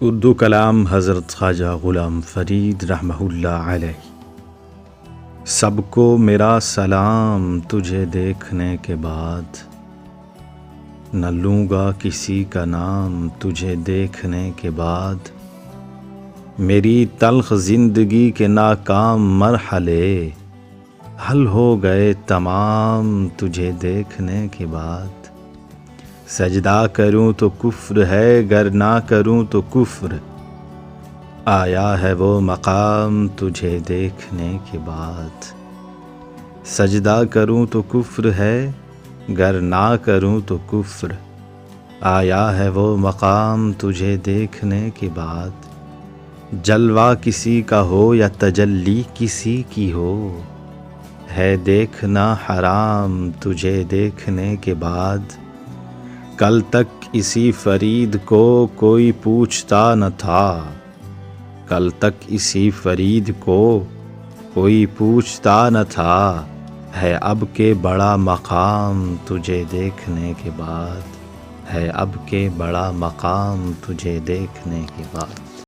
اردو کلام حضرت خواجہ غلام فرید رحمہ اللہ علیہ۔ سب کو میرا سلام تجھے دیکھنے کے بعد، نہ لوں گا کسی کا نام تجھے دیکھنے کے بعد۔ میری تلخ زندگی کے ناکام مرحلے حل ہو گئے تمام تجھے دیکھنے کے بعد۔ سجدہ کروں تو کفر ہے، گر نہ کروں تو کفر، آیا ہے وہ مقام تجھے دیکھنے کے بعد۔ سجدہ کروں تو کفر ہے، گر نہ کروں تو کفر، آیا ہے وہ مقام تجھے دیکھنے کے بعد۔ جلوہ کسی کا ہو یا تجلی کسی کی ہو، ہے دیکھنا حرام تجھے دیکھنے کے بعد۔ کل تک اسی فرید کو کوئی پوچھتا نہ تھا، کل تک اسی فرید کو کوئی پوچھتا نہ تھا، ہے اب کے بڑا مقام تجھے دیکھنے کے بعد، ہے اب کے بڑا مقام تجھے دیکھنے کے بعد۔